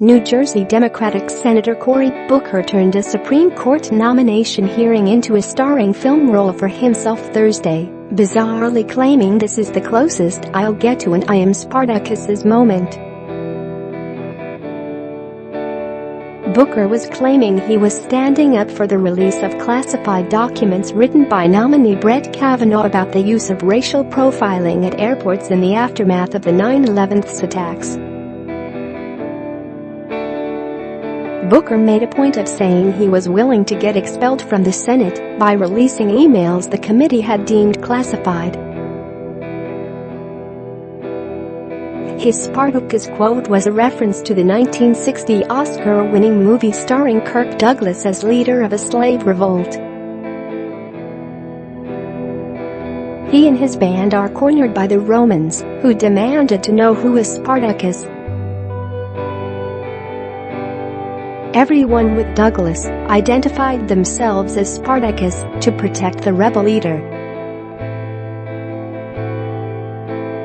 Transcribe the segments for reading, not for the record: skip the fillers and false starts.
New Jersey Democratic Senator Cory Booker turned a Supreme Court nomination hearing into a starring film role for himself Thursday, bizarrely claiming "This is the closest I'll get to an I am Spartacus's moment." Booker was claiming he was standing up for the release of classified documents written by nominee Brett Kavanaugh about the use of racial profiling at airports in the aftermath of the 9/11 attacks. Booker made a point of saying he was willing to get expelled from the Senate by releasing emails the committee had deemed classified. His Spartacus quote was a reference to the 1960 Oscar-winning movie starring Kirk Douglas as leader of a slave revolt. He and his band are cornered by the Romans, who demanded to know who is Spartacus. Everyone with Douglas identified themselves as Spartacus to protect the rebel leader.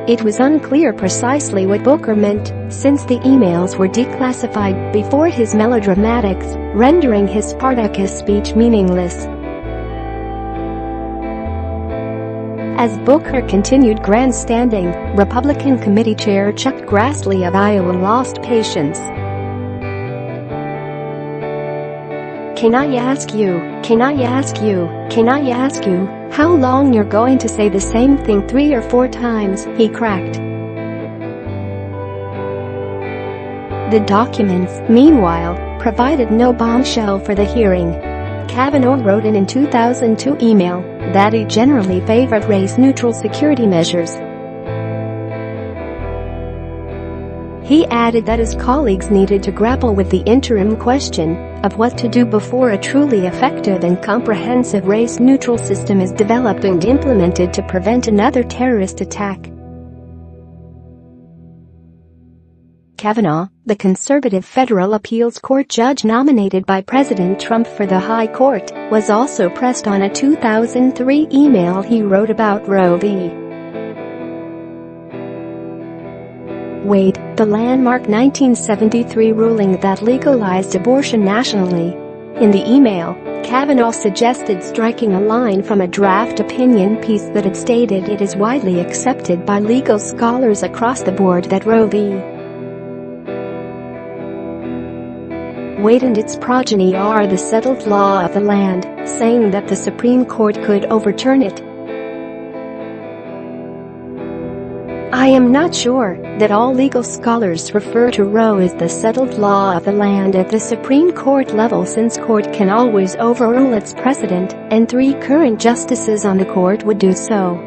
It was unclear precisely what Booker meant, since the emails were declassified before his melodramatics, rendering his Spartacus speech meaningless. As Booker continued grandstanding, Republican Committee Chair Chuck Grassley of Iowa lost patience. Can I ask you, how long you're going to say the same thing 3 or 4 times, he cracked. The documents, meanwhile, provided no bombshell for the hearing. Kavanaugh wrote in 2002 email that he generally favored race-neutral security measures. He added that his colleagues needed to grapple with the interim question of what to do before a truly effective and comprehensive race-neutral system is developed and implemented to prevent another terrorist attack. Kavanaugh, the conservative federal appeals court judge nominated by President Trump for the High Court, was also pressed on a 2003 email he wrote about Roe v. Wade, the landmark 1973 ruling that legalized abortion nationally. In the email, Kavanaugh suggested striking a line from a draft opinion piece that had stated it is widely accepted by legal scholars across the board that Roe v. Wade and its progeny are the settled law of the land, saying that the Supreme Court could overturn it. I am not sure that all legal scholars refer to Roe as the settled law of the land at the Supreme Court level, since court can always overrule its precedent, and 3 current justices on the court would do so.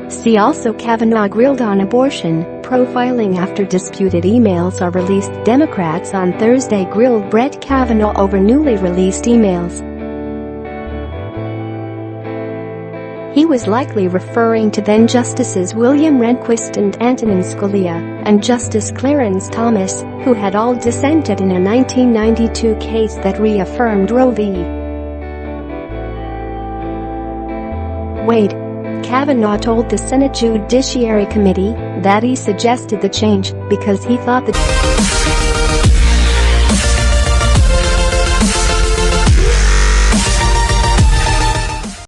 See also Kavanaugh grilled on abortion, profiling after disputed emails are released. Democrats on Thursday grilled Brett Kavanaugh over newly released emails. He was likely referring to then-Justices William Rehnquist and Antonin Scalia, and Justice Clarence Thomas, who had all dissented in a 1992 case that reaffirmed Roe v. Wade. Kavanaugh told the Senate Judiciary Committee that he suggested the change because he thought the